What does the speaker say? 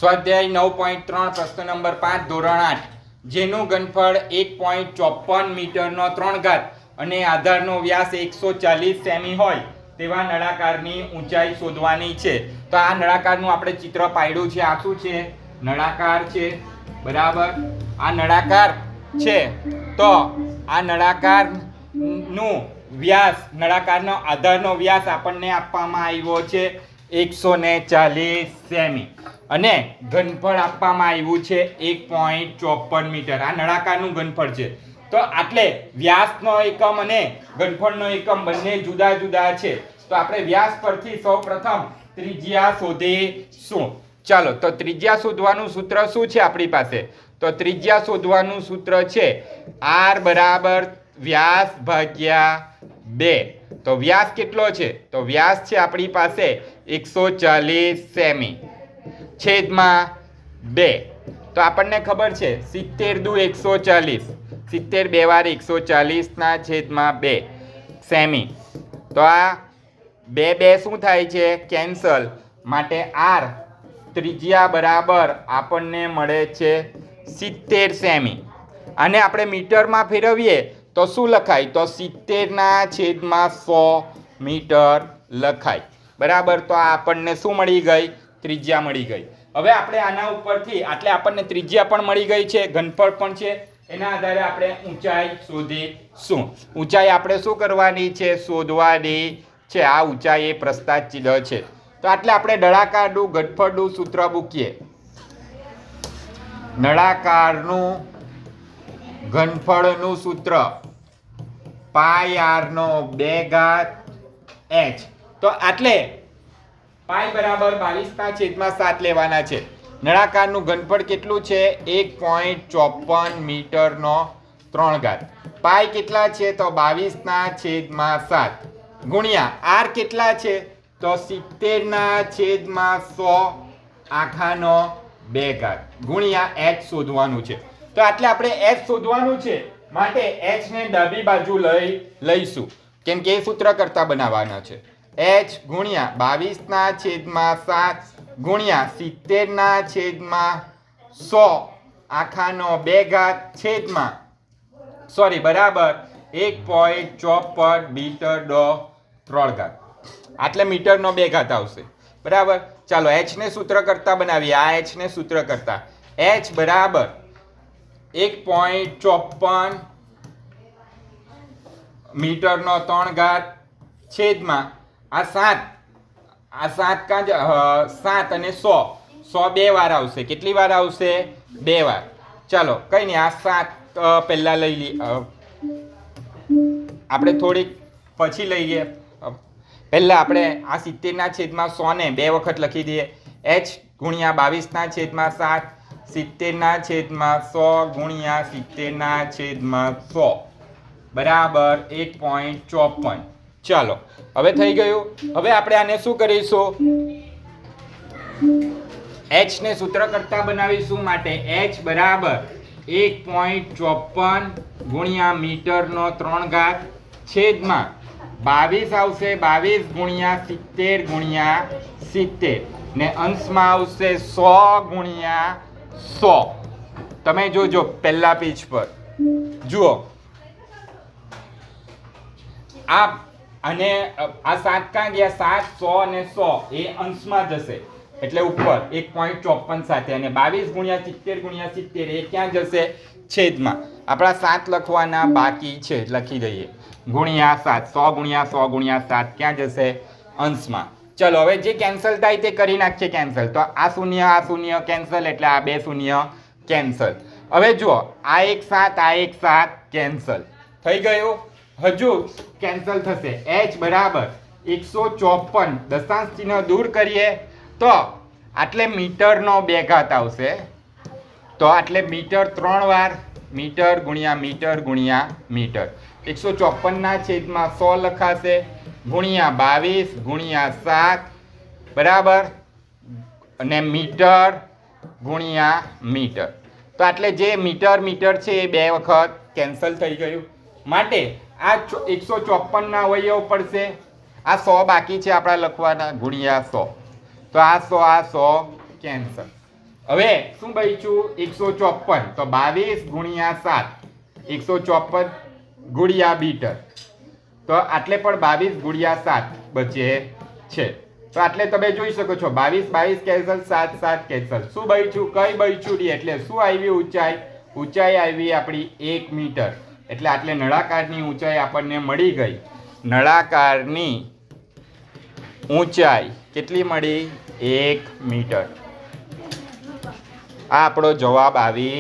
સ્વાધ્યાય 9.3 પ્રશ્ન નંબર 5 ધોરણ 8 જેનું ઘનફળ 1.54 મીટરનો 3 ઘાત અને આધારનો વ્યાસ 140 સેમી હોય તેવા નળાકારની ઊંચાઈ શોધવાની છે. તો આ નળાકારનું આપણે ચિત્ર પાડ્યું છે. આ શું છે? નળાકાર છે, બરાબર. આ નળાકાર છે. તો આ નળાકારનું વ્યાસ, નળાકારનો આધારનો વ્યાસ આપણને આપવામાં આવ્યો છે 140 સેમી અને ઘનફળ આપવામાં આવ્યું છે 1.54 મીટર. આ નળાકારનું ઘનફળ છે. તો આટલે વ્યાસનો એકમ અને ઘનફળનો એકમ બંને જુદા જુદા છે. તો આપણે વ્યાસ પરથી સૌપ્રથમ ત્રિજ્યા શોધીશું. ચાલો, તો ત્રિજ્યા શોધવાનું સૂત્ર શું છે આપણી પાસે? તો ત્રિજ્યા શોધવાનું સૂત્ર છે r બરાબર વ્યાસ ભાગ્યા 2. તો વ્યાસ કેટલો છે? તો વ્યાસ છે આપણી પાસે 140 સેમી છેદમાં 2. તો આપણને ખબર છે 70 દુ 140, 70 બે વાર 140 ના છેદમાં 2 સેમી. તો આ બે શું થાય છે? કેન્સલ. માટે r ત્રિજ્યા બરાબર આપણને મળે છે 70 સેમી. અને આપણે મીટરમાં ફેરવીએ તો શું લખાય? તો 70 ના છેદમાં 100 મીટર લખાય, બરાબર. તો આ આપણને શું મળી ગઈ? ત્રિજ્યા મળી ગઈ. હવે આપણે આના ઉપરથી આટલે આપણને ત્રિજ્યા પણ મળી ગઈ છે, ઘનફળ પણ છે. એના આધારે આપણે ઊંચાઈ શોધીશું. ઊંચાઈ આપણે શું કરવાની છે? શોધવાની છે. આ ઊંચાઈ એ પ્રસ્થાચિહ્ન છે. તો આટલે આપણે નળાકારનું ઘનફળનું સૂત્ર મૂકીએ. નળાકારનું ઘનફળનું સૂત્ર પાઈ r નો 2 ઘાત h. તો આટલે પાઈ બરાબર 22 ના છેદમાં 7 લેવાના છે. નળાકારનું ઘનફળ કેટલું છે? 1.54 મીટરનો 3 ઘાત. પાઈ કેટલા છે? તો 22 ના છેદમાં 7 ગુણ્યા r કેટલા છે? તો 70 ના છેદમાં 100 આખાનો 2 ઘાત ગુણ્યા h શોધવાનું છે. તો આટલે આપણે h શોધવાનું છે માટે h ને ડાબી બાજુ લઈશું, કેમ કે એ સૂત્ર કરતા બનાવવાનો છે. h ગુણ્યા 22 ના છેદમાં 7 ગુણ્યા 70 ના છેદમાં 100 આખાનો 2 ઘાત છેદમાં બરાબર 1.54 મીટરનો 3 ઘાત. આટલે મીટરનો 2 ઘાત આવશે, બરાબર. ચાલો h ને સૂત્ર કરતા બનાવીએ. આ h ને સૂત્ર કરતા h બરાબર 1.54 મીટરનો 3 ઘાત છેદમાં આ 7 કાં 7 અને 100 બે વાર આવશે. કેટલી વાર આવશે? 2 વાર. ચાલો કઈ નહીં, આ 7 પહેલા લઈ લઈએ, આપણે થોડીક પછી લઈએ. પહેલા આપણે આ 70 ના છેદમાં 100 ને 2 વખત લખી દઈએ. h ગુણ્યા 22 ના છેદમાં 7, 70 ના છેદમાં 100 ગુણ્યા 70 ના છેદમાં 100 બરાબર 1.54. ચાલો હવે થઈ ગયું. હવે આપણે આને શું કરીશું? h ને સૂત્ર કરતા બનાવીશું. માટે h બરાબર 1.54 ગુણ્યા મીટરનો 3 ઘાત છેદમાં 22 આવશે. 22 ગુણ્યા 70 ગુણ્યા 70 ને અંશમાં આવશે 100 ગુણ્યા 100. તમે જોજો પહેલા પેજ પર જુઓ. અને આ 7 ક્યાં ગયા? 7, 100 અને 100 એ અંશમાં જશે એટલે ઉપર 1.54 સાથે, અને 22 ગુણ્યા 70 ગુણ્યા 70 એ ક્યાં જશે? છેદમાં. આપણા 7 લખવાના બાકી છે, લખી દઈએ. ગુણ્યા 7, 100 ગુણ્યા 100 ગુણ્યા 7 ક્યાં જશે? અંશમાં. ચલો હવે જે કેન્સલ થાય તે કરી નાખીએ કેન્સલ. તો આ શૂન્ય કેન્સલ, એટલે આ 2 શૂન્ય કેન્સલ. હવે જુઓ, આ એક 7, આ એક 7 કેન્સલ થઈ ગયું. હજુ કેન્સલ થશે. h બરાબર 154 દશાંશ ચિહ્ન દૂર કરીએ તો આટલે મીટરનો 2 ઘાત આવશે. તો આટલે મીટર 3 વાર, મીટર ગુણ્યા મીટર ગુણ્યા મીટર. 154 ના છેદમાં 100 લખાશે ગુણ્યા 22 ગુણ્યા 7 બરાબર, અને મીટર ગુણ્યા મીટર. તો આટલે જે મીટર છે એ 2 વખત કેન્સલ થઈ ગયું. માટે આ 154 ના અવયવ પડશે. આ 100 બાકી છે આપણા લખવાના, ગુણ્યા 100. તો આ 100 કેન્સલ. હવે શું બચ્યું 154 તો 22 ગુણ્યા 7 154 ગુણ્યા મીટર તો આટલે પણ 22 ગુણ્યા 7 બચે છે તો આટલે તમે જોઈ શકો છો 22 કેન્સલ 7 કેન્સલ શું બચ્યું કઈ બચ્યું નહીં એટલે શું આવી ઊંચાઈ આવી આપણી 1 મીટર એટલે આટલે નળાકારની ઊંચાઈ આપણને મળી ગઈ નળાકારની ઊંચાઈ કેટલી મળી 1 મીટર આ આપણો જવાબ આવી